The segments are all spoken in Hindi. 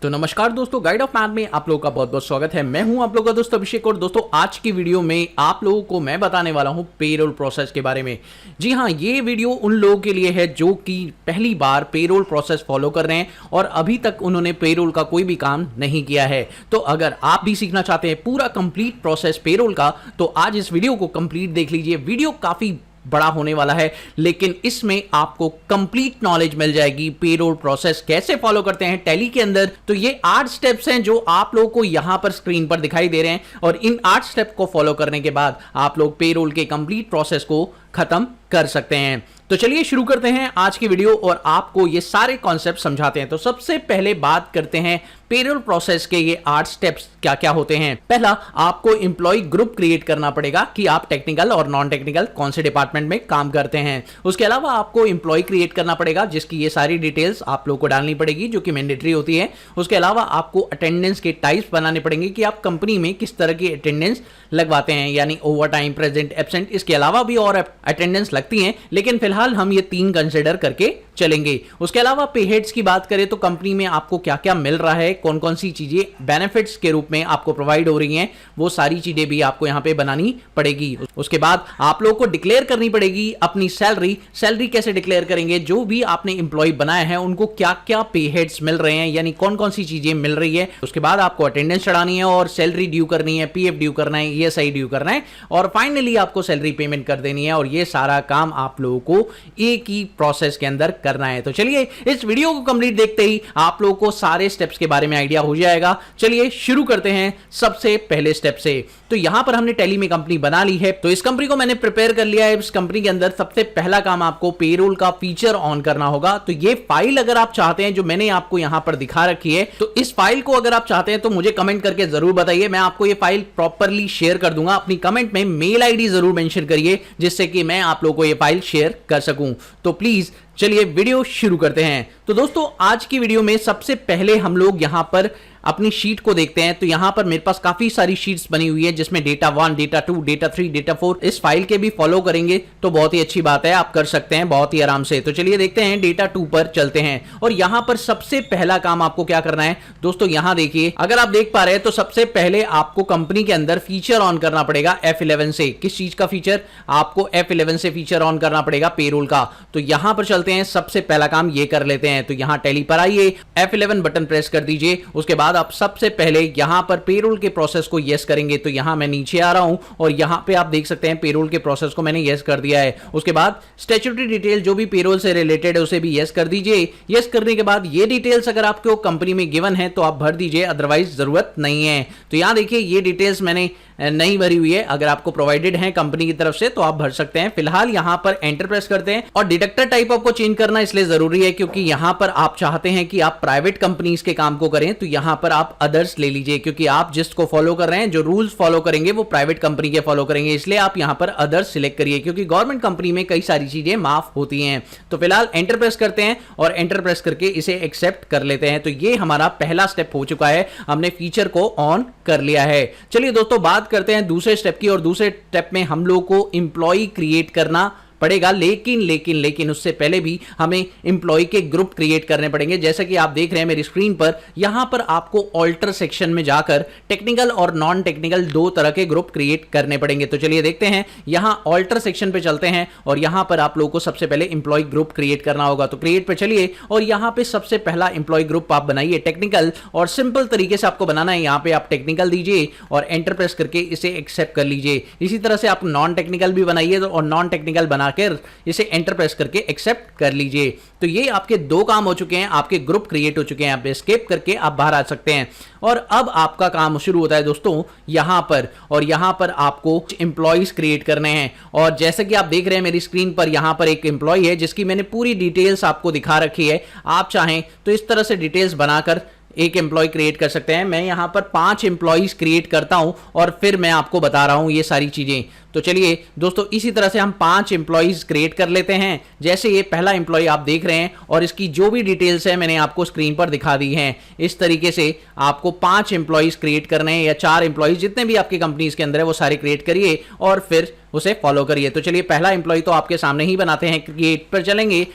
तो नमस्कार दोस्तों, गाइड ऑफ मैथ में आप लोगों का बहुत बहुत स्वागत है। मैं हूं आप लोगों का दोस्त अभिषेक और दोस्तों आज की वीडियो में आप लोगों को मैं बताने वाला हूं पेरोल प्रोसेस के बारे में। जी हां, ये वीडियो उन लोगों के लिए है जो कि पहली बार पेरोल प्रोसेस फॉलो कर रहे हैं और अभी तक उन्होंने पेरोल का कोई भी काम नहीं किया है। तो अगर आप भी सीखना चाहते हैं पूरा कंप्लीट प्रोसेस पेरोल का, तो आज इस वीडियो को कंप्लीट देख लीजिए। वीडियो काफी बड़ा होने वाला है, लेकिन इसमें आपको कंप्लीट नॉलेज मिल जाएगी पेरोल प्रोसेस कैसे फॉलो करते हैं टैली के अंदर। तो ये 8 स्टेप्स हैं जो आप लोगों को यहां पर स्क्रीन पर दिखाई दे रहे हैं और इन 8 स्टेप को फॉलो करने के बाद आप लोग पेरोल के कंप्लीट प्रोसेस को खत्म कर सकते हैं। तो चलिए शुरू करते हैं आज की वीडियो और आपको ये सारे कॉन्सेप्ट समझाते हैं। तो सबसे पहले बात करते हैं पेरोल प्रोसेस के ये 8 स्टेप्स क्या क्या होते हैं। पहला, आपको एम्प्लॉय ग्रुप क्रिएट करना पड़ेगा कि आप टेक्निकल और नॉन टेक्निकल कौन से डिपार्टमेंट में काम करते हैं। उसके अलावा आपको एम्प्लॉय क्रिएट करना पड़ेगा जिसकी ये सारी डिटेल्स आप लोगों को डालनी पड़ेगी जो कि मैंडेटरी होती है। उसके अलावा आपको अटेंडेंस के टाइप्स बनाने पड़ेंगे कि आप कंपनी में किस तरह की अटेंडेंस लगवाते हैं, यानी ओवर टाइम, प्रेजेंट, एब्सेंट। इसके अलावा भी और अटेंडेंस लगती हैं, लेकिन फिलहाल हम ये 3 कंसिडर करके चलेंगे। उसके अलावा पे हेड्स की बात करें तो कंपनी में आपको क्या क्या मिल रहा है, कौन कौन सी चीजें बेनिफिट्स के रूप में आपको प्रोवाइड हो रही हैं, वो सारी चीजें भी आपको यहां पे बनानी पड़ेगी। उसके बाद आप लोगों को डिक्लेयर करनी पड़ेगी अपनी सैलरी कैसे डिक्लेयर करेंगे, जो भी आपने एम्प्लॉय बनाया है उनको क्या क्या पे हेड्स मिल रहे हैं, यानी कौन कौन सी चीजें मिल रही है। उसके बाद आपको अटेंडेंस चढ़ानी है और सैलरी ड्यू करनी है, पीएफ ड्यू करना है, ईएसआई ड्यू करना है और फाइनली आपको सैलरी पेमेंट कर देनी है। और ये सारा काम आप लोगों को एक ही प्रोसेस के अंदर करना है। तो चलिए इस वीडियो को कंप्लीट देखते ही आप लोगों को सारे स्टेप्स के बारे में आइडिया हो जाएगा। चलिए शुरू करते हैं सबसे पहले स्टेप से। तो यहां पर हमने टैली में कंपनी बना ली है, तो इस कंपनी को मैंने प्रिपेयर कर लिया है। इस कंपनी के अंदर सबसे पहला काम आपको पेरोल का फीचर ऑन करना होगा। तो ये फाइल अगर आप चाहते हैं जो मैंने आपको यहां पर दिखा रखी है, तो इस फाइल को अगर आप चाहते हैं तो मुझे कमेंट करके जरूर बताइए। मैं आपको ये फाइल प्रॉपरली शेयर कर दूंगा। अपनी कमेंट में मेल आईडी जरूर मेंशन करिए जिससे कि मैं आप लोगों को ये फाइल शेयर कर सकूं। तो प्लीज चलिए वीडियो शुरू करते हैं। तो दोस्तों आज की वीडियो में सबसे पहले हम लोग यहां पर अपनी शीट को देखते हैं। तो यहां पर मेरे पास काफी सारी शीट्स बनी हुई है जिसमें डेटा 1, डेटा 2, डेटा 3, डेटा 4 इस फाइल के भी फॉलो करेंगे तो बहुत ही अच्छी बात है, आप कर सकते हैं बहुत ही आराम से। तो चलिए देखते हैं, डेटा 2 पर चलते हैं और यहां पर सबसे पहला काम आपको क्या करना है दोस्तों, यहां देखिए, अगर आप देख पा रहे हैं तो सबसे पहले आपको कंपनी के अंदर फीचर ऑन करना पड़ेगा F11 से। किस चीज का फीचर? आपको F11 से फीचर ऑन करना पड़ेगा पेरोल का। तो यहां पर चलते हैं, सबसे पहला काम ये कर लेते हैं। तो यहां टैली पर आइए, F11 बटन प्रेस कर दीजिए। उसके बाद आप सबसे पहले यहां पर पेरोल के प्रोसेस को यस करेंगे। तो यहां मैं नीचे आ रहा हूं और यहां पे आप देख सकते हैं पेरोल के प्रोसेस को मैंने यस कर दिया है। उसके बाद स्टैट्यूटरी डिटेल जो भी पेरोल से रिलेटेड है उसे भी यस कर दीजिए। यस करने के बाद ये डिटेल्स अगर आपको कंपनी में गिवन है तो आप भर दीजिए, अदरवाइज जरूरत नहीं है। तो यहां देखिए ये डिटेल्स मैंने नहीं भरी हुई है, अगर आपको प्रोवाइडेड है कंपनी की तरफ से तो आप भर सकते हैं। फिलहाल यहां पर एंटर प्रेस करते हैं और डिडक्टर टाइप आपको चेंज करना इसलिए जरूरी है क्योंकि यहां पर आप चाहते हैं कि आप प्राइवेट कंपनीज के काम को करें, तो यहां पर आप अदर्स ले लीजिए क्योंकि आप जिसको फॉलो कर रहे हैं, जो रूल्स फॉलो करेंगे वो प्राइवेट कंपनी के फॉलो करेंगे, इसलिए आप यहां पर अदर्स सिलेक्ट करिए क्योंकि गवर्नमेंट कंपनी में कई सारी चीजें माफ होती हैं। तो फिलहाल एंटर प्रेस करते हैं और एंटर प्रेस करके इसे एक्सेप्ट कर लेते हैं। तो ये हमारा पहला स्टेप हो चुका है, हमने फीचर को ऑन कर लिया है। चलिए दोस्तों बात करते हैं दूसरे स्टेप की और दूसरे स्टेप में हम लोग को एम्प्लॉय क्रिएट करना पड़ेगा, लेकिन उससे पहले भी हमें एम्प्लॉय के ग्रुप क्रिएट करने पड़ेंगे। जैसा कि आप देख रहे हैं मेरी स्क्रीन पर, यहां पर आपको ऑल्टर सेक्शन में जाकर टेक्निकल और नॉन टेक्निकल 2 तरह के ग्रुप क्रिएट करने पड़ेंगे। तो चलिए देखते हैं, यहां ऑल्टर सेक्शन पे चलते हैं और यहां पर आप लोगों को सबसे पहले एम्प्लॉय ग्रुप क्रिएट करना होगा। तो क्रिएट पे चलिए और यहां पे सबसे पहला एम्प्लॉय ग्रुप आप बनाइए टेक्निकल, और सिंपल तरीके से आपको बनाना है। यहां पे आप टेक्निकल दीजिए और एंटर प्रेस करके इसे एक्सेप्ट कर लीजिए। इसी तरह से आप नॉन टेक्निकल भी बनाइए और नॉन टेक्निकल बना इसे एंटर प्रेस करके एक्सेप्ट कर लीजिए। तो ये आपके 2 काम हो चुके हैं, आपके ग्रुप क्रिएट हो चुके हैं। आप एस्केप करके आप बाहर आ सकते हैं और अब आपका काम शुरू होता है दोस्तों यहां पर, और यहां पर आपको एम्प्लॉइज क्रिएट करने हैं। और जैसे कि आप देख रहे हैं मेरी स्क्रीन पर, यहां पर एक एम्प्लॉय है जिसकी मैंने पूरी डिटेल्स आपको दिखा रखी है। आप चाहें तो इस तरह से डिटेल्स बनाकर एक एम्प्लॉय क्रिएट कर सकते हैं। मैं यहां पर 5 एम्प्लॉइज क्रिएट करता हूं और फिर मैं आपको बता रहा हूं ये सारी चीजें। तो चलिए दोस्तों इसी तरह से हम 5 एम्प्लॉइज क्रिएट कर लेते हैं। जैसे ये पहला एम्प्लॉय आप देख रहे हैं और इसकी जो भी डिटेल्स है मैंने आपको स्क्रीन पर दिखा दी हैं। इस तरीके से आपको 5 एम्प्लॉइज क्रिएट करने हैं या 4 एम्प्लॉइज, जितने भी आपकी कंपनीज के अंदर है वो सारे क्रिएट करिए और फिर उसे फॉलो करिए। तो चलिए पहला एम्प्लॉय तो आपके सामने ही बनाते हैं, क्रिएट पर चलेंगे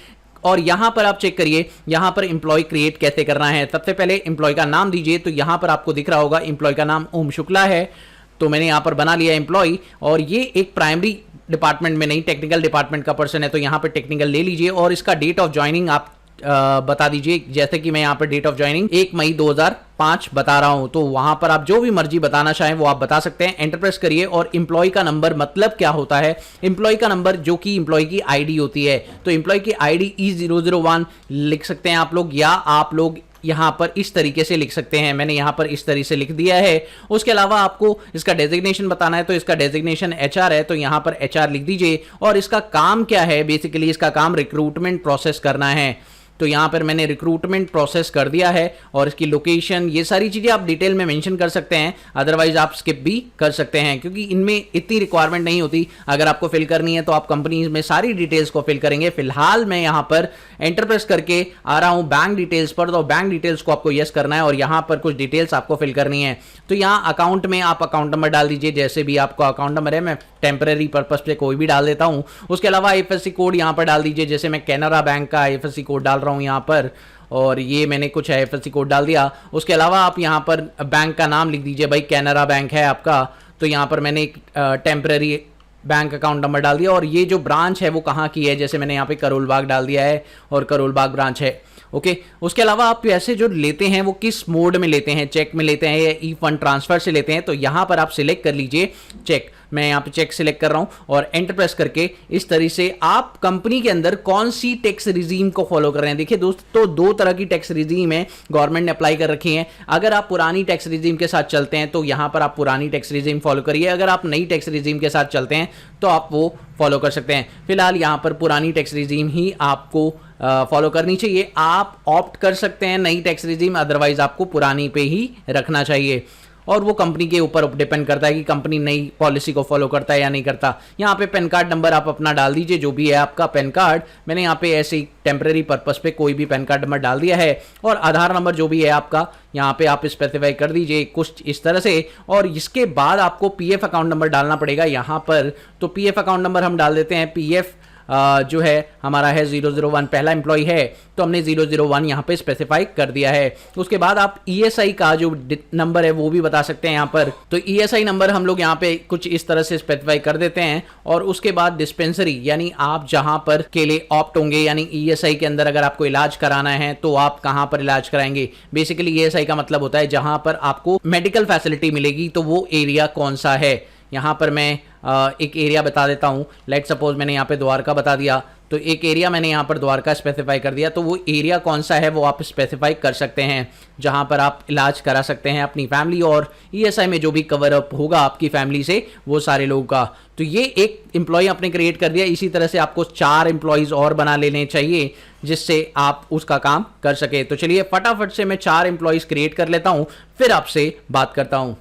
और यहां पर आप चेक करिए, यहां पर इंप्लॉय क्रिएट कैसे करना है। सबसे पहले इंप्लॉय का नाम दीजिए, तो यहां पर आपको दिख रहा होगा इंप्लॉय का नाम ओम शुक्ला है, तो मैंने यहां पर बना लिया एम्प्लॉय। और ये एक प्राइमरी डिपार्टमेंट में नहीं, टेक्निकल डिपार्टमेंट का पर्सन है, तो यहां पर टेक्निकल ले लीजिए और इसका डेट ऑफ ज्वाइनिंग आप बता दीजिए। जैसे कि मैं यहां पर डेट ऑफ ज्वाइनिंग 1 मई 2005 बता रहा हूं, तो वहां पर आप जो भी मर्जी बताना चाहें वो आप बता सकते हैं। एंटर प्रेस करिए और इंप्लॉय का नंबर मतलब क्या होता है, इंप्लॉय का नंबर जो कि इंप्लॉय की आईडी होती है, तो इंप्लॉय की आईडी E001 लिख सकते हैं आप लोग, या आप लोग यहां पर इस तरीके से लिख सकते हैं। मैंने यहां पर इस तरीके से लिख दिया है। उसके अलावा आपको इसका डेजिग्नेशन बताना है, तो इसका डेजिग्नेशन HR है, तो यहां पर HR लिख दीजिए। और इसका काम क्या है, बेसिकली इसका काम रिक्रूटमेंट प्रोसेस करना है, तो यहां पर मैंने रिक्रूटमेंट प्रोसेस कर दिया है। और इसकी लोकेशन, ये सारी चीजें आप डिटेल में मेंशन कर सकते हैं, अदरवाइज आप स्किप भी कर सकते हैं, क्योंकि इनमें इतनी रिक्वायरमेंट नहीं होती। अगर आपको फिल करनी है तो आप कंपनी में सारी डिटेल्स को फिल करेंगे। फिलहाल मैं यहां पर एंटर प्रेस करके आ रहा हूं बैंक डिटेल्स पर, तो बैंक डिटेल्स को आपको यस करना है और यहां पर कुछ डिटेल्स आपको फिल करनी है। तो यहां अकाउंट में आप अकाउंट नंबर डाल दीजिए, जैसे भी आपका अकाउंट नंबर है, मैं टेम्पररी पर्पस पे कोई भी डाल देता हूं। उसके अलावा IFSC कोड यहां पर डाल दीजिए, जैसे मैं कैनरा बैंक का IFSC कोड डाल रहा हूं यहां पर, और ये मैंने कुछ IFSC कोड डाल दिया। उसके अलावा आप यहां पर बैंक का नाम लिख दीजिए, भाई कैनरा बैंक है आपका, तो यहां पर मैंने एक टेम्पररी बैंक अकाउंट नंबर डाल दिया। और ये जो ब्रांच है वो कहाँ की है, जैसे मैंने यहाँ पे करोल बाग डाल दिया है और करोल बाग ब्रांच है। ओके, उसके अलावा आप पैसे जो लेते हैं वो किस मोड में लेते हैं, चेक में लेते हैं या ई फंड ट्रांसफर से लेते हैं, तो यहाँ पर आप सिलेक्ट कर लीजिए चेक। मैं यहाँ पे चेक सिलेक्ट कर रहा हूँ और एंटर प्रेस करके इस तरह से आप कंपनी के अंदर कौन सी टैक्स रिजीम को फॉलो कर रहे हैं। देखिए दोस्तों, 2 तरह की टैक्स रिजीम है, गवर्नमेंट ने अप्लाई कर रखी है। अगर आप पुरानी टैक्स रिजीम के साथ चलते हैं तो यहाँ पर आप पुरानी टैक्स रिजीम फॉलो करिए, अगर आप नई टैक्स रिजीम के साथ चलते हैं तो आप वो फॉलो कर सकते हैं। फिलहाल यहाँ पर पुरानी टैक्स रिजीम ही आपको फॉलो करनी चाहिए। आप ऑप्ट कर सकते हैं नई टैक्स रिजीम, अदरवाइज आपको पुरानी पे ही रखना चाहिए, और वो कंपनी के ऊपर डिपेंड करता है कि कंपनी नई पॉलिसी को फॉलो करता है या नहीं करता। यहाँ पे पैन कार्ड नंबर आप अपना डाल दीजिए, जो भी है आपका पैन कार्ड। मैंने यहाँ पे ऐसे ही टेम्परेरी पर्पस पे कोई भी पैन कार्ड नंबर डाल दिया है, और आधार नंबर जो भी है आपका यहाँ पे आप स्पेसिफाई कर दीजिए कुछ इस तरह से। और इसके बाद आपको PF अकाउंट नंबर डालना पड़ेगा यहाँ पर, तो PF अकाउंट नंबर हम डाल देते हैं। PF जो है हमारा है 001, पहला एम्प्लॉय है तो हमने 001 यहाँ पे स्पेसिफाई कर दिया है। उसके बाद आप ESI का जो नंबर है वो भी बता सकते हैं यहाँ पर, तो ESI नंबर हम लोग यहाँ पे कुछ इस तरह से स्पेसिफाई कर देते हैं। और उसके बाद डिस्पेंसरी, यानी आप जहां पर के लिए ऑप्ट होंगे, यानी ESI के अंदर अगर आपको इलाज कराना है तो आप कहां पर इलाज कराएंगे। बेसिकली ESI का मतलब होता है जहां पर आपको मेडिकल फैसिलिटी मिलेगी, तो वो एरिया कौन सा है। यहाँ पर मैं एक एरिया बता देता हूँ। लेट सपोज मैंने यहाँ पे द्वारका बता दिया, तो एक एरिया मैंने यहाँ पर द्वारका स्पेसिफाई कर दिया, तो वो एरिया कौन सा है वो आप स्पेसिफाई कर सकते हैं, जहाँ पर आप इलाज करा सकते हैं अपनी फैमिली, और ESI में जो भी कवर अप होगा आपकी फैमिली से वो सारे लोगों का। तो ये एक एम्प्लॉय आपने क्रिएट कर दिया। इसी तरह से आपको 4 एम्प्लॉयज़ और बना लेने चाहिए जिससे आप उसका काम कर सके। तो चलिए फटाफट से मैं 4 एम्प्लॉयज़ क्रिएट कर लेता हूँ, फिर आपसे बात करता हूँ।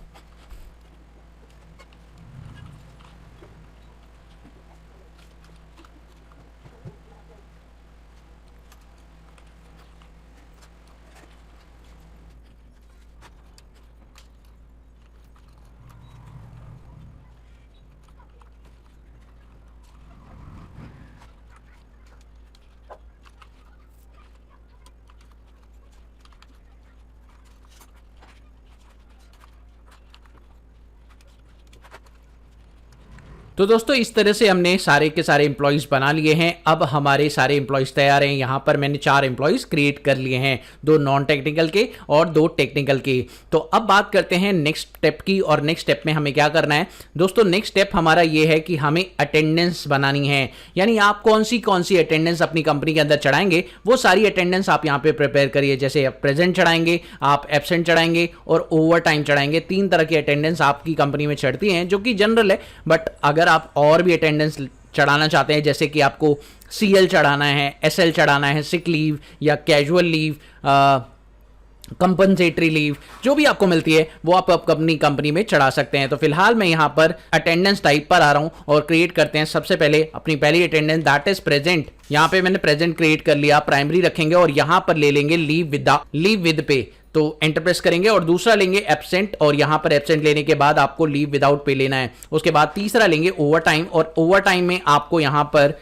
तो दोस्तों इस तरह से हमने सारे के सारे एम्प्लॉयज़ बना लिए हैं। अब हमारे सारे एम्प्लॉयज़ तैयार हैं। यहाँ पर मैंने 4 एम्प्लॉयज़ क्रिएट कर लिए हैं, 2 नॉन टेक्निकल के और 2 टेक्निकल के। तो अब बात करते हैं नेक्स्ट स्टेप की, और नेक्स्ट स्टेप में हमें क्या करना है दोस्तों। नेक्स्ट स्टेप हमारा ये है कि हमें अटेंडेंस बनानी है, यानी आप कौन सी अटेंडेंस अपनी कंपनी के अंदर चढ़ाएंगे वो सारी अटेंडेंस आप यहाँ पे प्रिपेयर करिए। जैसे आप प्रेजेंट चढ़ाएंगे, आप एब्सेंट चढ़ाएंगे और ओवर टाइम चढ़ाएंगे। 3 तरह की अटेंडेंस आपकी कंपनी में चढ़ती हैं जो कि जनरल है, बट अगर आप और भी अटेंडेंस चढ़ाना चाहते हैं, जैसे कि आपको CL चढ़ाना है, SL चढ़ाना है, सिक लीव या कैजुअल लीव, कंपनसेटरी लीव, जो भी आपको मिलती है वो आप अपनी कंपनी में चढ़ा सकते हैं। तो फिलहाल मैं यहाँ पर अटेंडेंस टाइप पर आ रहा हूँ और क्रिएट करते हैं सबसे पहले अपनी पहली अटेंडेंस, दैट इज प्रेजेंट। यहाँ पे मैंने प्रेजेंट क्रिएट कर लिया, प्राइमरी रखेंगे और यहाँ पर ले लेंगे लीव विद पे, तो एंटर प्रेस करेंगे। और दूसरा लेंगे एब्सेंट, और यहां पर एब्सेंट लेने के बाद आपको लीव विदाउट पे लेना है। उसके बाद तीसरा लेंगे ओवर टाइम, और ओवर टाइम में आपको यहां पर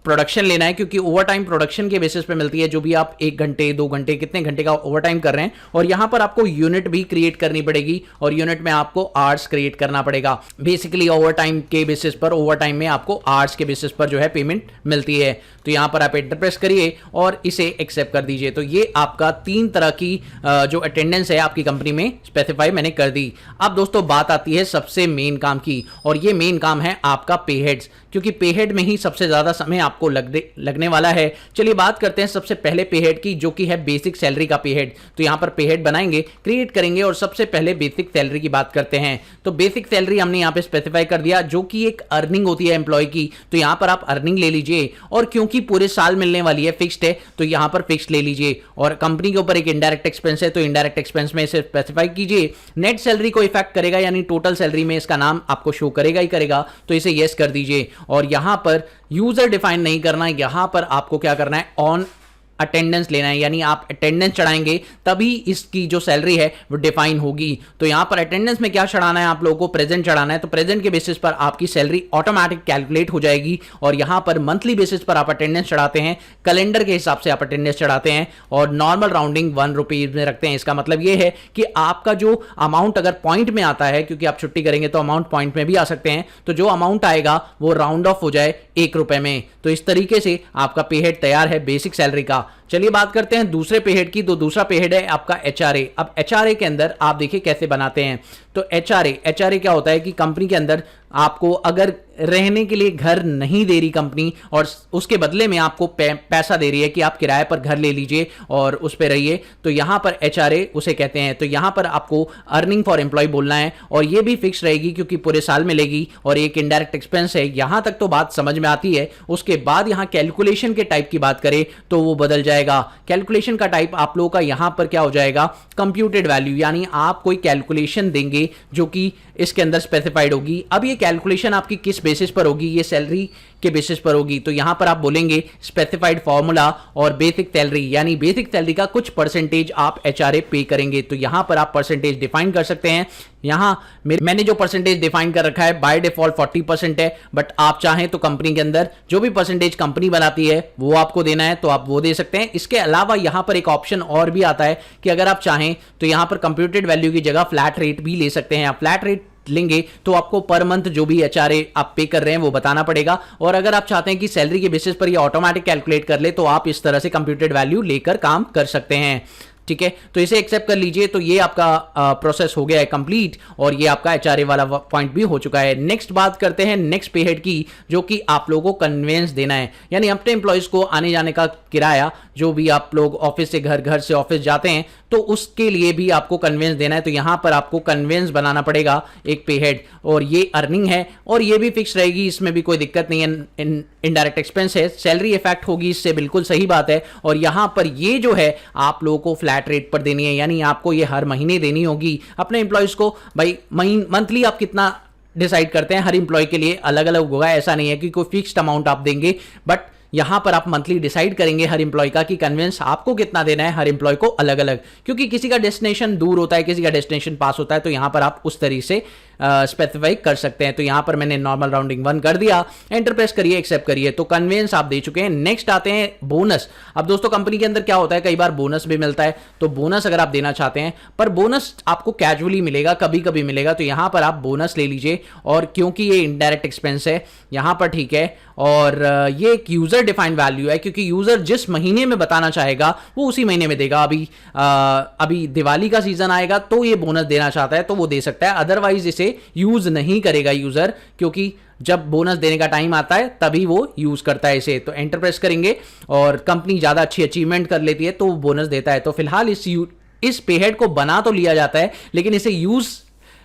प्रोडक्शन लेना है, क्योंकि ओवर टाइम प्रोडक्शन के बेसिस पे मिलती है, जो भी आप 1 घंटे 2 घंटे कितने घंटे का ओवर टाइम कर रहे हैं। और यहां पर आपको यूनिट भी क्रिएट करनी पड़ेगी और यूनिट में आपको आवर्स क्रिएट करना पड़ेगा। बेसिकली ओवर टाइम के बेसिस पर, ओवर टाइम में आपको आवर्स के बेसिस पर जो है पेमेंट मिलती है। तो यहां पर आप एंटर प्रेस करिए और इसे एक्सेप्ट कर दीजिए। तो ये आपका 3 तरह की जो अटेंडेंस है आपकी कंपनी में स्पेसिफाई मैंने कर दी। अब दोस्तों बात आती है सबसे मेन काम की, और ये मेन काम है आपका पे हेड्स, क्योंकि पे हेड में ही सबसे ज्यादा समय आपको लगने वाला है। चलिए बात करते हैं सबसे पहले पे हेड की, जो कि है बेसिक सैलरी का पे हेड। तो यहां पर पे हेड बनाएंगे, क्रिएट करेंगे और सबसे पहले बेसिक सैलरी की बात करते हैं। तो बेसिक सैलरी हमने यहां पे स्पेसिफाई कर दिया, जो कि एक अर्निंग होती है एम्प्लॉय की। तो यहां पर आप अर्निंग ले लीजिए, और क्योंकि पूरे साल मिलने वाली है, फिक्स्ड है, तो यहां पर फिक्स्ड ले लीजिए। और कंपनी के ऊपर एक इनडायरेक्ट एक्सपेंस है, तो इनडायरेक्ट एक्सपेंस में इसे स्पेसिफाई कीजिए। नेट सैलरी को इफेक्ट करेगा, यानी टोटल सैलरी में इसका नाम आपको शो करेगा ही करेगा, तो इसे यस कर दीजिए। और यहां पर यूजर डिफाइन नहीं करना, यहां पर आपको क्या करना है, ऑन अटेंडेंस लेना है, यानी आप अटेंडेंस चढ़ाएंगे तभी इसकी जो सैलरी है वो डिफाइन होगी। तो यहां पर अटेंडेंस में क्या चढ़ाना है आप लोगों को, प्रेजेंट चढ़ाना है। तो प्रेजेंट के बेसिस पर आपकी सैलरी ऑटोमेटिक कैलकुलेट हो जाएगी। और यहां पर मंथली बेसिस पर आप अटेंडेंस चढ़ाते हैं, कैलेंडर के हिसाब से आप अटेंडेंस चढ़ाते हैं, और नॉर्मल राउंडिंग 1 रुपीज में रखते हैं। इसका मतलब यह है कि आपका जो अमाउंट अगर पॉइंट में आता है, क्योंकि आप छुट्टी करेंगे तो अमाउंट पॉइंट में भी आ सकते हैं, तो जो अमाउंट आएगा वो राउंड ऑफ हो जाए 1 रुपए में। तो इस तरीके से आपका पे हेड तैयार है बेसिक सैलरी का। चलिए बात करते हैं दूसरे पे हेड की। तो दूसरा पे हेड है आपका एचआरए। अब एचआरए के अंदर आप देखिए कैसे बनाते हैं। तो एचआरए क्या होता है कि कंपनी के अंदर आपको अगर रहने के लिए घर नहीं दे रही कंपनी, और उसके बदले में आपको पैसा दे रही है कि आप किराए पर घर ले लीजिए और उस पर रहिए, तो यहां पर एचआरए उसे कहते हैं। तो यहां पर आपको अर्निंग फॉर एम्प्लॉय बोलना है, और ये भी फिक्स रहेगी क्योंकि पूरे साल मिलेगी, और एक इनडायरेक्ट एक्सपेंस है। यहां तक तो बात समझ में आती है। उसके बाद यहां कैलकुलेशन के टाइप की बात करें तो वो बदल जाएगा। कैलकुलेशन का टाइप आप लोगों का यहां पर क्या हो जाएगा, कंप्यूटेड वैल्यू, यानी आप कोई कैलकुलेशन देंगे जो कि इसके अंदर स्पेसिफाइड होगी। अब ये कैलकुलेशन आपकी किस बेसिस पर होगी, ये सैलरी के बेसिस पर होगी। तो यहां पर आप बोलेंगे स्पेसिफाइड फॉर्मूला और बेसिक सैलरी, यानी बेसिक सैलरी का कुछ परसेंटेज आप एचआरए पे करेंगे। तो यहां पर आप परसेंटेज डिफाइन कर सकते हैं। यहां मैंने जो परसेंटेज डिफाइन कर रखा है बाय डिफॉल्ट 40% है, बट आप चाहें तो कंपनी के अंदर जो भी परसेंटेज कंपनी बनाती है वो आपको देना है, तो आप वो दे सकते हैं। इसके अलावा यहां पर एक ऑप्शन और भी आता है कि अगर आप चाहें तो यहां पर कंप्यूटेड वैल्यू की जगह फ्लैट रेट भी ले सकते हैं। आप फ्लैट रेट लेंगे तो आपको पर मंथ जो भी एचआरए आप पे कर रहे हैं वो बताना पड़ेगा। और अगर आप चाहते हैं कि सैलरी के बेसिस पर ये ऑटोमेटिक कैलकुलेट कर ले, तो आप इस तरह से कंप्यूटेड वैल्यू लेकर काम कर सकते हैं। ठीक है, तो इसे एक्सेप्ट कर लीजिए। तो ये आपका प्रोसेस हो गया है कंप्लीट, और ये आपका एचआरए वाला पॉइंट भी हो चुका है। नेक्स्ट बात करते हैं नेक्स्ट पे हेड की, जो कि आप लोगों को कन्वेंस देना है, यानी अपने एम्प्लॉयज को आने जाने का किराया, जो भी आप लोग ऑफिस से घर, घर से ऑफिस जाते हैं, तो उसके लिए भी आपको कन्वेंस देना है। तो यहां पर आपको कन्वेंस बनाना पड़ेगा एक पे हेड, और ये अर्निंग है और ये भी फिक्स रहेगी, इसमें भी कोई दिक्कत नहीं है। इनडायरेक्ट एक्सपेंस है, सैलरी इफेक्ट होगी इससे, बिल्कुल सही बात है। और यहां पर ये जो है आप लोगों को फ्लैट रेट पर देनी है, यानी आपको ये हर महीने देनी होगी अपने एम्प्लॉयज को। भाई मंथली आप कितना डिसाइड करते हैं, हर एम्प्लॉय के लिए अलग अलग होगा। ऐसा नहीं है कि कोई फिक्स्ड अमाउंट आप देंगे, बट यहां पर आप मंथली डिसाइड करेंगे हर एम्प्लॉय का कि कन्वेंस आपको कितना देना है, हर एम्प्लॉय को अलग अलग, क्योंकि किसी का डेस्टिनेशन दूर होता है, किसी का डेस्टिनेशन पास होता है। तो यहां पर आप उस तरीके से स्पेसिफाई कर सकते हैं। तो यहां पर मैंने नॉर्मल राउंडिंग 1 कर दिया, एंटर प्रेस करिए, एक्सेप्ट करिए। तो कन्वेंस आप दे चुके हैं। नेक्स्ट आते हैं बोनस। अब दोस्तों कंपनी के अंदर क्या होता है, कई बार बोनस भी मिलता है। तो बोनस अगर आप देना चाहते हैं, पर बोनस आपको कैजुअली मिलेगा, कभी कभी मिलेगा, तो यहां पर आप बोनस ले लीजिए। और क्योंकि ये इनडायरेक्ट एक्सपेंस है यहां पर, ठीक है, और ये एक यूजर डिफाइंड वैल्यू है, क्योंकि यूजर जिस महीने में बताना चाहेगा वो उसी महीने में देगा। अभी दिवाली का सीजन आएगा तो ये बोनस देना चाहता है तो वो दे सकता है, अदरवाइज इसे यूज नहीं करेगा यूजर, क्योंकि जब बोनस देने का टाइम आता है तभी वो यूज करता है इसे। तो एंटर प्रेस करेंगे, और कंपनी ज्यादा अच्छी अचीवमेंट कर लेती है तो वो बोनस देता है। तो फिलहाल इस पे हेड को बना तो लिया जाता है, लेकिन इसे यूज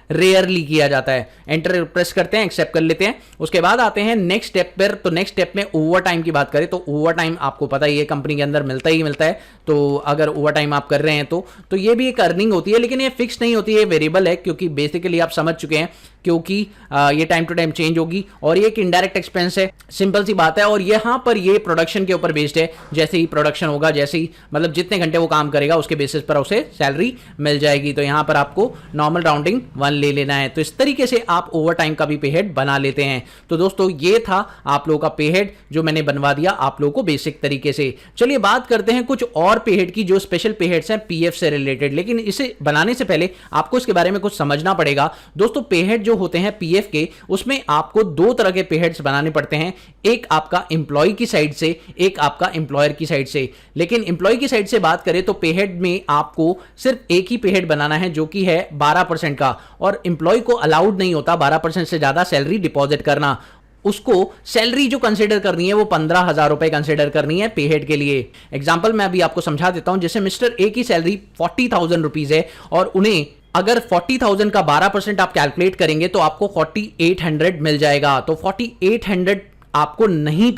रेयरली किया जाता है। एंटर प्रेस करते हैं, एक्सेप्ट कर लेते हैं। उसके बाद आते हैं नेक्स्ट स्टेप पर। तो नेक्स्ट स्टेप में ओवर टाइम की बात करें तो ओवर टाइम आपको पता ही है कंपनी के अंदर मिलता ही मिलता है। तो अगर ओवर टाइम आप कर रहे हैं तो ये भी एक अर्निंग होती है, लेकिन ये फिक्स नहीं होती है, वेरिएबल है, क्योंकि बेसिकली आप समझ चुके हैं, क्योंकि ये टाइम टू टाइम चेंज होगी। और ये एक इनडायरेक्ट एक्सपेंस है, सिंपल सी बात है। और यहां पर ये प्रोडक्शन के ऊपर बेस्ड है, जैसे ही प्रोडक्शन होगा, जैसे ही मतलब जितने घंटे वो काम करेगा उसके बेसिस पर उसे सैलरी मिल जाएगी। तो यहां पर आपको नॉर्मल राउंडिंग 1 ले लेना है। तो इस तरीके से आप ओवर टाइम का भी पे हेड बना लेते हैं। तो दोस्तों ये था आप लोगों का पे हेड जो मैंने बनवा दिया आप लोगों को बेसिक तरीके से। चलिए बात करते हैं कुछ और पे हेड की जो स्पेशल पे हेड्स हैं पीएफ से रिलेटेड, लेकिन इसे बनाने से पहले आपको इसके बारे में कुछ समझना पड़ेगा। दोस्तों पे हेड जो होते हैं पीएफ के, उसमें आपको दो तरह के पे हेड्स बनाने पड़ते हैं, एक आपका एम्प्लॉय की साइड से, एक आपका एम्प्लॉयर की साइड से। लेकिन एम्प्लॉय की साइड से बात करें तो पे हेड में आपको सिर्फ एक ही पे हेड बनाना है जो कि है 12% का, और एम्प्लॉय को अलाउड नहीं होता 12% से ज्यादा सैलरी डिपॉजिट करना। उसको सैलरी जो कंसीडर करनी है वो 15,000 रुपए कंसीडर करनी है पे हेड के लिए। एग्जांपल मैं अभी आपको समझा देता हूं। जैसे मिस्टर ए की सैलरी 40,000 रुपीज है और उन्हें अगर 40,000 का 12% आप कैलकुलेट करेंगे तो आपको 4,800 मिल जाएगा। तो 4,800 आपको नहीं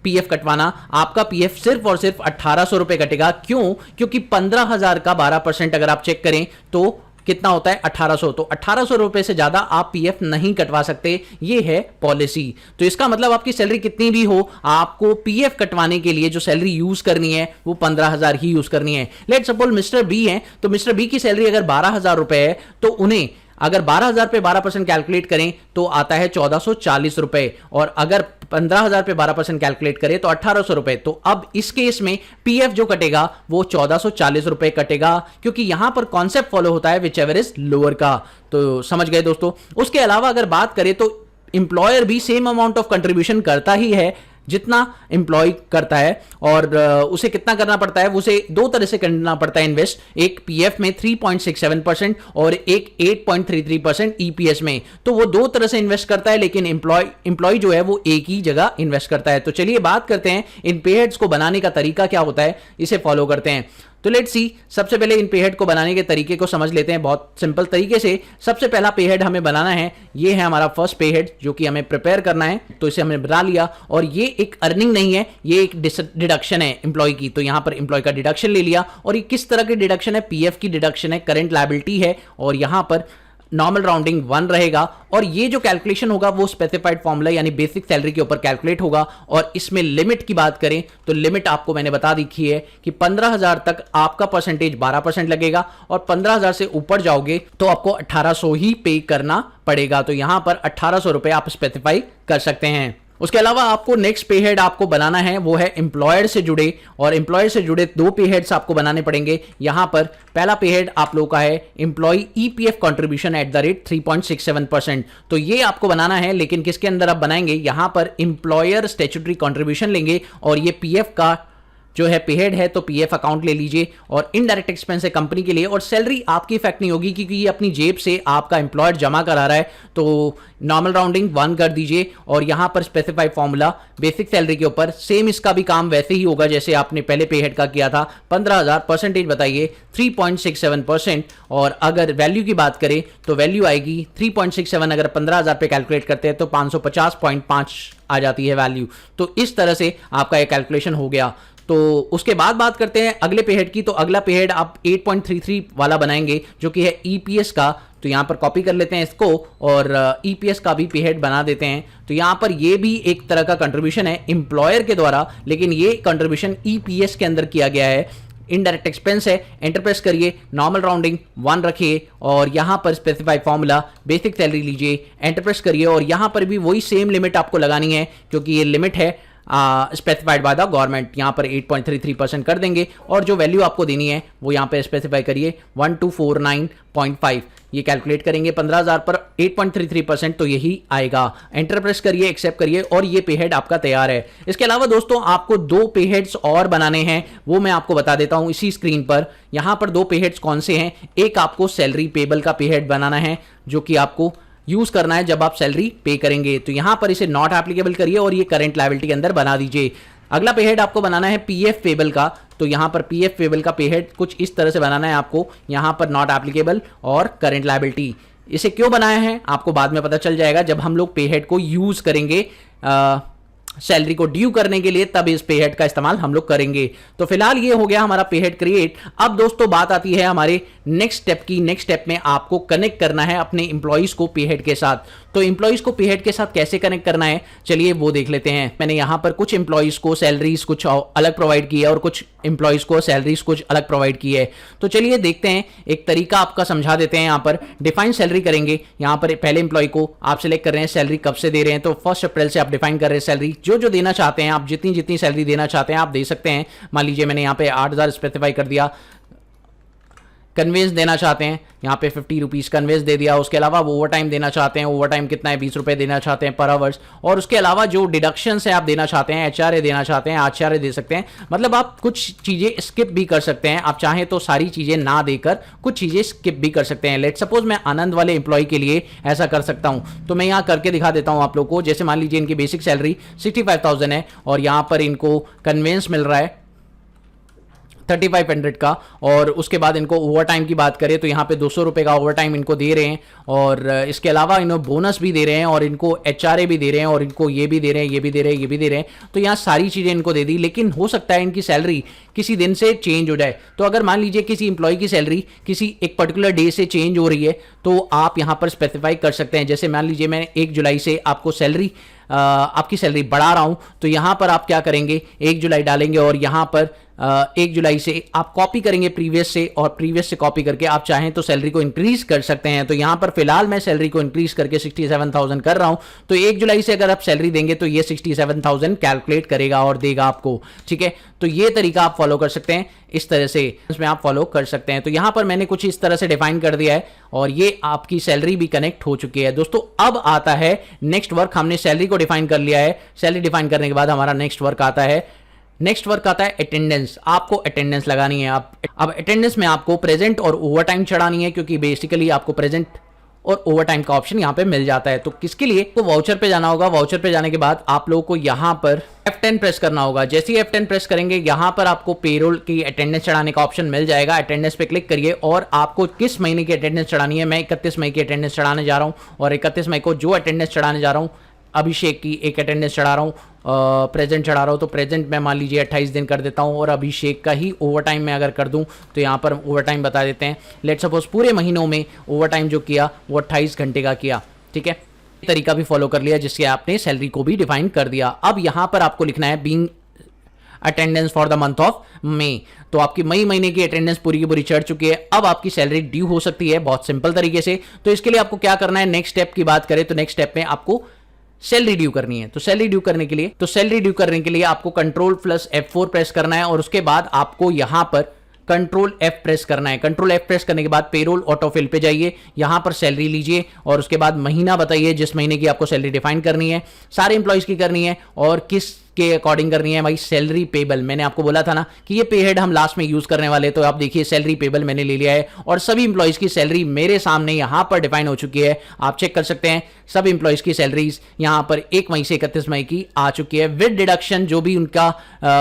पीएफ कटवाना, आपका पीएफ सिर्फ और सिर्फ 1,800 रुपए कटेगा। क्यों? क्योंकि 15,000 का 12% अगर आप चेक करें तो कितना होता है 1,800। तो 1,800 रुपए से ज्यादा आप पीएफ नहीं कटवा सकते, ये है पॉलिसी। तो इसका मतलब आपकी सैलरी कितनी भी हो, आपको पीएफ कटवाने के लिए जो सैलरी यूज करनी है वो 15,000 ही यूज करनी है। लेट्स सपोज मिस्टर बी है, तो मिस्टर बी की सैलरी अगर 12,000 रुपए है तो उन्हें अगर 12,000 पे 12% कैलकुलेट करें तो आता है 1,440 रुपए, और अगर 15,000 पे 12% कैलकुलेट करें तो 1,800 रुपए। तो अब इस केस में पीएफ जो कटेगा वो 1,440 रुपए कटेगा, क्योंकि यहां पर कॉन्सेप्ट फॉलो होता है विच एवर इज लोअर का। तो समझ गए दोस्तों। उसके अलावा अगर बात करें तो इंप्लॉयर भी सेम अमाउंट ऑफ कंट्रीब्यूशन करता ही है जितना एम्प्लॉय करता है, और उसे कितना करना पड़ता है, उसे दो तरह से करना पड़ता है इन्वेस्ट, एक पीएफ में 3.67% और एक 8.33% ईपीएस में। तो वो दो तरह से इन्वेस्ट करता है, लेकिन एम्प्लॉय जो है वो एक ही जगह इन्वेस्ट करता है। तो चलिए बात करते हैं इन पे हेड्स को बनाने का तरीका क्या होता है, इसे फॉलो करते हैं। तो लेट्स सी, सबसे पहले इन पे हेड को बनाने के तरीके को समझ लेते हैं बहुत सिंपल तरीके से। सबसे पहला पे हेड हमें बनाना है, ये है हमारा फर्स्ट पे हेड जो कि हमें प्रिपेयर करना है। तो इसे हमने बना लिया, और ये एक अर्निंग नहीं है, ये एक डिडक्शन है एम्प्लॉय की। तो यहां पर एम्प्लॉय का डिडक्शन ले लिया, और ये किस तरह की डिडक्शन है, पीएफ की डिडक्शन है, करंट लायबिलिटी है, और यहां पर नॉर्मल राउंडिंग 1 रहेगा। और ये जो कैलकुलेशन होगा वो स्पेसिफाइड फॉर्मूला यानी बेसिक सैलरी के ऊपर कैलकुलेट होगा। और इसमें लिमिट की बात करें तो लिमिट आपको मैंने बता दिखी है कि 15,000 तक आपका परसेंटेज 12% लगेगा, और 15,000 से ऊपर जाओगे तो आपको 1,800 ही पे करना पड़ेगा। तो यहां पर 1,800 रुपए आप स्पेसिफाई कर सकते हैं। उसके अलावा आपको नेक्स्ट पे हेड आपको बनाना है वो है एम्प्लॉयर से जुड़े, और एम्प्लॉयर से जुड़े दो पे हेड्स आपको बनाने पड़ेंगे। यहां पर पहला पे हेड आप लोगों का है employ EPF contribution at the rate 3.67%। तो ये आपको बनाना है, लेकिन किसके अंदर आप बनाएंगे, यहां पर एम्प्लॉयर स्टैट्यूटरी कंट्रीब्यूशन लेंगे, और ये पीएफ का जो है पे हेड है तो पीएफ अकाउंट ले लीजिए, और इनडायरेक्ट एक्सपेंस है कंपनी के लिए, और सैलरी आपकी इफेक्ट नहीं होगी क्योंकि ये अपनी जेब से आपका एम्प्लॉयर जमा करा रहा है। तो नॉर्मल राउंडिंग 1 कर दीजिए, और यहां पर स्पेसिफाइड फॉर्मूला बेसिक सैलरी के ऊपर सेम इसका भी काम वैसे ही होगा जैसे आपने पहले पे हेड का किया था। 15,000 परसेंटेज बताइए 3.67%, और अगर वैल्यू की बात करें तो वैल्यू आएगी 3.67, अगर 15,000 पे कैलकुलेट करते हैं तो 550.5 आ जाती है वैल्यू। तो इस तरह से आपका ये कैलकुलेशन हो गया। तो उसके बाद बात करते हैं अगले पे हेड की। तो अगला पे हेड आप 8.33 वाला बनाएंगे जो कि है ईपीएस का। तो यहां पर कॉपी कर लेते हैं इसको, और ईपीएस का भी पे हेड बना देते हैं। तो यहां पर ये भी एक तरह का कंट्रीब्यूशन है एम्प्लॉयर के द्वारा, लेकिन ये कंट्रीब्यूशन ईपीएस के अंदर किया गया है। इनडायरेक्ट एक्सपेंस है, एंटर प्रेस करिए, नॉर्मल राउंडिंग 1 रखिए, और यहां पर स्पेसिफाइड फॉर्मूला बेसिक सैलरी लीजिए, एंटर प्रेस करिए, और यहां पर भी वही सेम लिमिट आपको लगानी है क्योंकि ये लिमिट है स्पेसिफाइड बाय द गवर्नमेंट। यहां पर 8.33% कर देंगे, और जो वैल्यू आपको देनी है वो यहां पर स्पेसिफाई करिए 1249.5। ये कैलकुलेट करेंगे 15,000 पर 8.33%, तो यही आएगा। एंटर प्रेस करिए, एक्सेप्ट करिए, और ये पे हेड आपका तैयार है। इसके अलावा दोस्तों आपको दो पे हेड्स और बनाने हैं, वो मैं आपको बता देता हूं इसी स्क्रीन पर। यहां पर दो पे हेड्स कौन से हैं, एक आपको सैलरी पेबल का पे हेड बनाना है जो कि आपको यूज करना है जब आप सैलरी पे करेंगे। तो यहां पर इसे नॉट एप्लीकेबल करिए और ये करंट लायबिलिटी के अंदर बना दीजिए। अगला पे हेड आपको बनाना है पीएफ पेबल का। तो यहां पर पीएफ पेबल का पे हेड कुछ इस तरह से बनाना है आपको, यहां पर नॉट एप्लीकेबल और करंट लायबिलिटी। इसे क्यों बनाया है आपको बाद में पता चल जाएगा जब हम लोग पे हेड को यूज करेंगे सैलरी को ड्यू करने के लिए, तब इस पे हेड का इस्तेमाल हम लोग करेंगे। तो फिलहाल ये हो गया हमारा पे हेड क्रिएट। अब दोस्तों बात आती है हमारे नेक्स्ट स्टेप की। नेक्स्ट स्टेप में आपको कनेक्ट करना है अपने इंप्लॉइज को पे हेड के साथ। तो इंप्लॉइज को पे हेड के साथ कैसे कनेक्ट करना है, चलिए वो देख लेते हैं। मैंने यहां पर कुछ इंप्लॉइज को सैलरीज कुछ अलग प्रोवाइड की है और कुछ इंप्लॉइज को सैलरीज कुछ अलग प्रोवाइड की है। तो चलिए देखते हैं, एक तरीका आपका समझा देते हैं। यहां पर डिफाइन सैलरी करेंगे। यहां पर पहले इंप्लॉय को आप सिलेक्ट कर रहे हैं, सैलरी कब से दे रहे हैं, तो 1 अप्रैल से आप डिफाइन कर रहे हैं सैलरी। जो देना चाहते हैं आप, जितनी जितनी सैलरी देना चाहते हैं आप दे सकते हैं। मान लीजिए मैंने यहां पे 8,000 स्पेसिफाई कर दिया। कन्वेंस देना चाहते हैं, यहाँ पे 50 रुपीज़ कन्वेंस दे दिया। उसके अलावा वो ओवर टाइम देना चाहते हैं, ओवर टाइम कितना है, 20 रुपये देना चाहते हैं पर आवर्स। और उसके अलावा जो डिडक्शन है आप देना चाहते हैं, HRA देना चाहते हैं, HRA दे सकते हैं। मतलब आप कुछ चीज़ें स्किप भी कर सकते हैं। आप चाहें तो सारी चीज़ें ना देकर कुछ चीज़ें स्किप भी कर सकते हैं। लेट सपोज मैं आनंद वाले एम्प्लॉय के लिए ऐसा कर सकता हूँ, तो मैं यहाँ करके दिखा देता हूँ आप लोग को। जैसे मान लीजिए इनकी बेसिक सैलरी 65,000 है और यहाँ पर इनको कन्वेंस मिल रहा है 3500 का। और उसके बाद इनको ओवर टाइम की बात करें तो यहाँ पे 200 रुपये का ओवर टाइम इनको दे रहे हैं। और इसके अलावा इन्हों बोनस भी दे रहे हैं और इनको HRA भी दे रहे हैं और इनको ये भी दे रहे हैं, ये भी दे रहे हैं, ये भी दे रहे हैं। तो यहाँ सारी चीज़ें इनको दे दी। लेकिन हो सकता है इनकी सैलरी किसी दिन से चेंज हो जाए। तो अगर मान लीजिए किसी इंप्लॉय की सैलरी किसी एक पर्टिकुलर डे से चेंज हो रही है, तो आप यहाँ पर स्पेसिफाई कर सकते हैं। जैसे मान लीजिए मैं 1 जुलाई से आपको सैलरी आपकी सैलरी बढ़ा रहा हूं, तो यहां पर आप क्या करेंगे, 1 जुलाई डालेंगे और यहां पर 1 जुलाई से आप कॉपी करेंगे प्रीवियस से, और प्रीवियस से कॉपी करके आप चाहें तो सैलरी को इंक्रीज कर सकते हैं। तो यहां पर फिलहाल मैं सैलरी को इंक्रीज करके 67,000 कर रहा हूं। तो 1 जुलाई से अगर आप सैलरी देंगे तो ये 67,000 कैलकुलेट करेगा और देगा आपको। ठीक है, तो ये तरीका आप फॉलो कर सकते हैं। इस तरह से इसमें आप फॉलो कर सकते हैं। तो यहां पर मैंने कुछ इस तरह से डिफाइन कर दिया है और ये आपकी सैलरी भी कनेक्ट हो चुकी है। दोस्तों अब आता है नेक्स्ट वर्क। हमने सैलरी को डिफाइन कर लिया है। सैलरी डिफाइन करने के बाद हमारा नेक्स्ट वर्क आता है। नेक्स्ट वर्क आता है अटेंडेंस। आपको अटेंडेंस लगानी है। आप अब अटेंडेंस में आपको प्रेजेंट और ओवर टाइम चढ़ानी है, क्योंकि बेसिकली आपको प्रेजेंट और ओवर टाइम का ऑप्शन यहाँ पे मिल जाता है। तो किसके लिए, तो वाउचर पे जाना होगा। वाउचर पे जाने के बाद आप लोगों को यहाँ पर F10 प्रेस करना होगा। जैसे ही F10 प्रेस करेंगे यहाँ पर आपको पेरोल की अटेंडेंस चढ़ाने का ऑप्शन मिल जाएगा। अटेंडेंस पे क्लिक करिए और आपको किस महीने की अटेंडेंस चढ़ानी है। मैं 31 मई की अटेंडेंस चढ़ाने जा रहा हूँ और 31 मई को जो अटेंडेंस चढ़ाने जा रहा हूँ, अभिषेक की एक अटेंडेंस चढ़ा रहा हूँ, प्रेजेंट चढ़ा रहा हूँ। तो प्रेजेंट में मान लीजिए 28 दिन कर देता हूँ और अभिषेक का ही ओवर टाइम में अगर कर दूँ तो यहाँ पर ओवर टाइम बता देते हैं। लेट सपोज पूरे महीनों में ओवर टाइम जो किया वो 28 घंटे का किया। ठीक है, तरीका भी फॉलो कर लिया जिससे आपने सैलरी को भी डिफाइन कर दिया। अब यहाँ पर आपको लिखना है being attendance for the month of May. तो आपकी मई महीने की अटेंडेंस पूरी की पूरी चढ़ चुकी है। अब आपकी सैलरी ड्यू हो सकती है बहुत सिंपल तरीके से। तो इसके लिए आपको क्या करना है, नेक्स्ट स्टेप की बात करें तो नेक्स्ट स्टेप में आपको सैलरी ड्यू करनी है। तो सैलरी ड्यू करने के लिए आपको Ctrl+F4 प्रेस करना है और उसके बाद आपको यहां पर Ctrl F प्रेस करना है। Ctrl F प्रेस करने के बाद पेरोल ऑटोफिल पे जाइए, यहां पर सैलरी लीजिए और उसके बाद महीना बताइए जिस महीने की आपको सैलरी डिफाइन करनी है। सारे इंप्लॉइज की करनी है और किस के अकॉर्डिंग करनी है भाई, सैलरी पेबल। मैंने आपको बोला था ना कि ये पे हेड हम लास्ट में यूज करने वाले, तो आप देखिए सैलरी पेबल मैंने ले लिया है और सभी इंप्लॉइज की सैलरी मेरे सामने यहां पर डिफाइन हो चुकी है। आप चेक कर सकते हैं सब इंप्लॉइज की सैलरीज यहां पर 1 मई से 31 मई की आ चुकी है विद डिडक्शन। जो भी उनका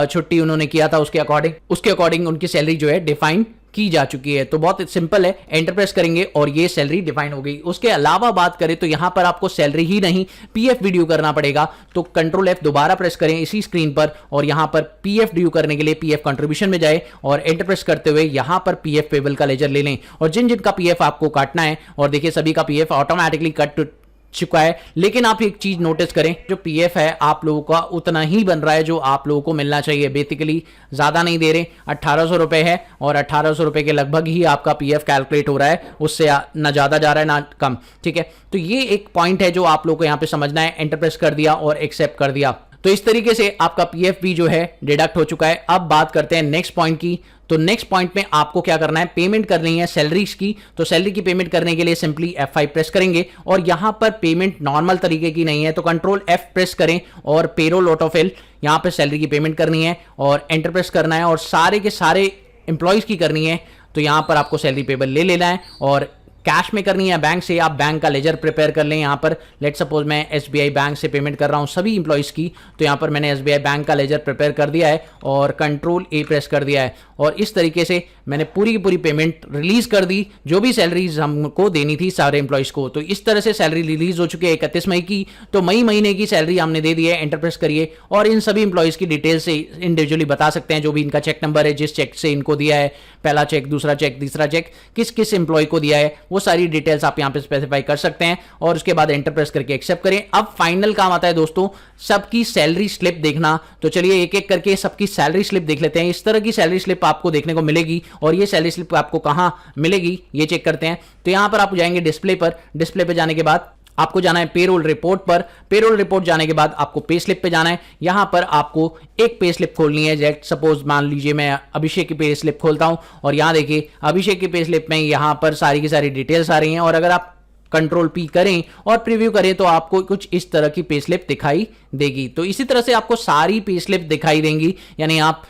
छुट्टी उन्होंने किया था उसके अकॉर्डिंग उनकी सैलरी जो है डिफाइन की जा चुकी है। तो बहुत सिंपल है, एंटर प्रेस करेंगे और ये सैलरी डिफाइन हो गई। उसके अलावा बात करें तो यहां पर आपको सैलरी ही नहीं पीएफ भी ड्यू करना पड़ेगा। तो Ctrl F दोबारा प्रेस करें इसी स्क्रीन पर और यहां पर पीएफ ड्यू करने के लिए पीएफ कंट्रीब्यूशन में जाए और एंटर प्रेस करते हुए यहां पर पीएफ पेबल का लेजर ले लें और जिन जिनका पीएफ आपको काटना है, और देखिए सभी का पीएफ ऑटोमेटिकली कट चुका है। लेकिन आप एक चीज नोटिस करें, जो पीएफ है आप लोगों का उतना ही बन रहा है जो आप लोगों को मिलना चाहिए। बेसिकली ज्यादा नहीं दे रहे, 1800 रुपए है और 1800 रुपए के लगभग ही आपका पीएफ कैलकुलेट हो रहा है, उससे ना ज्यादा जा रहा है ना कम। ठीक है, तो ये एक पॉइंट है जो आप लोगों को यहां पे समझना है। एंटर प्रेस कर दिया और एक्सेप्ट कर दिया, तो इस तरीके से आपका पीएफ भी जो है डिडक्ट हो चुका है। अब बात करते हैं नेक्स्ट पॉइंट की। तो नेक्स्ट पॉइंट में आपको क्या करना है, पेमेंट करनी है सैलरीज की। तो सैलरी की पेमेंट करने के लिए सिंपली F5 प्रेस करेंगे और यहां पर पेमेंट नॉर्मल तरीके की नहीं है तो Ctrl F प्रेस करें और पेरोल ऑटोफिल, यहां पर सैलरी की पेमेंट करनी है और एंटर प्रेस करना है और सारे के सारे इंप्लॉइज की करनी है। तो यहां पर आपको सैलरी पेबल ले लेना है और कैश में करनी है बैंक से, आप बैंक का लेजर प्रिपेयर कर लें। यहाँ पर लेट सपोज मैं एसबीआई बैंक से पेमेंट कर रहा हूँ सभी इंप्लॉइज़ की, तो यहाँ पर मैंने एसबीआई बैंक का लेजर प्रिपेयर कर दिया है और कंट्रोल ए प्रेस कर दिया है, और इस तरीके से मैंने पूरी की पूरी पेमेंट रिलीज कर दी जो भी सैलरीज हमको देनी थी सारे इंप्लॉइज़ को। तो इस तरह से सैलरी रिलीज हो चुकी है 31 मई की। तो मई महीने की सैलरी हमने दे दी है, एंटर प्रेस करिए, और इन सभी इंप्लॉइज़ की डिटेल से इंडिविजुअली बता सकते हैं, जो भी इनका चेक नंबर है, जिस चेक से इनको दिया है, पहला चेक, दूसरा चेक, तीसरा चेक, किस किस इंप्लॉय को दिया है, वो सारी डिटेल्स आप यहाँ पे स्पेसिफाई कर सकते हैं, और उसके बाद एंटर प्रेस करके एक्सेप्ट करें। अब फाइनल काम आता है दोस्तों सबकी सैलरी स्लिप देखना। तो चलिए एक एक करके सबकी सैलरी स्लिप देख लेते हैं। इस तरह की सैलरी स्लिप आपको देखने को मिलेगी, और ये सैलरी स्लिप आपको कहां मिलेगी ये चेक करते हैं। तो यहां पर आप जाएंगे डिस्प्ले पर, डिस्प्ले पे जाने के बाद आपको जाना है पेरोल रिपोर्ट पर। पेरोल रिपोर्ट जाने के बाद आपको पे स्लिप पे जाना है। यहां पर आपको एक पे स्लिप खोलनी है। जैसे सपोज मान लीजिए मैं अभिषेक की पे स्लिप खोलता हूं, और यहां देखिए अभिषेक की पे स्लिप में यहां पर सारी की सारी डिटेल्स आ रही हैं, और अगर आप कंट्रोल पी करें और प्रीव्यू करें तो आपको कुछ इस तरह की पे स्लिप दिखाई देगी। तो इसी तरह से आपको सारी पे स्लिप दिखाई देंगी, यानी आप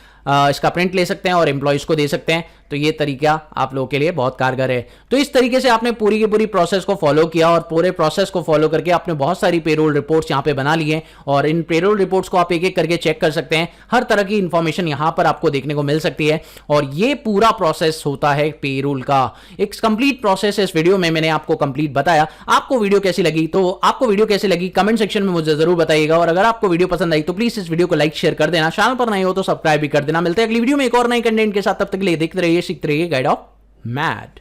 इसका प्रिंट ले सकते हैं और एम्प्लॉइज को दे सकते हैं। तो ये तरीका आप लोगों के लिए बहुत कारगर है। तो इस तरीके से आपने पूरी की पूरी प्रोसेस को फॉलो किया, और पूरे प्रोसेस को फॉलो करके आपने बहुत सारी पेरोल रिपोर्ट्स यहां पे बना ली हैं, और इन पेरोल रिपोर्ट्स को आप एक एक करके चेक कर सकते हैं। हर तरह की इंफॉर्मेशन यहां पर आपको देखने को मिल सकती है, और ये पूरा प्रोसेस होता है पेरोल का। एक कंप्लीट प्रोसेस इस वीडियो में मैंने आपको कंप्लीट बताया। आपको वीडियो कैसी लगी, तो आपको वीडियो कैसी लगी कमेंट सेक्शन में मुझे जरूर बताइएगा, और अगर आपको वीडियो पसंद आई तो प्लीज इस वीडियो को लाइक शेयर कर देना, चैनल पर नए हो तो सब्सक्राइब भी कर देना। मिलते हैं अगली वीडियो में एक और नई कंटेंट के साथ, तब तक के लिए देखते रहिए, सीखते रहिए गाइड ऑफ मैथ।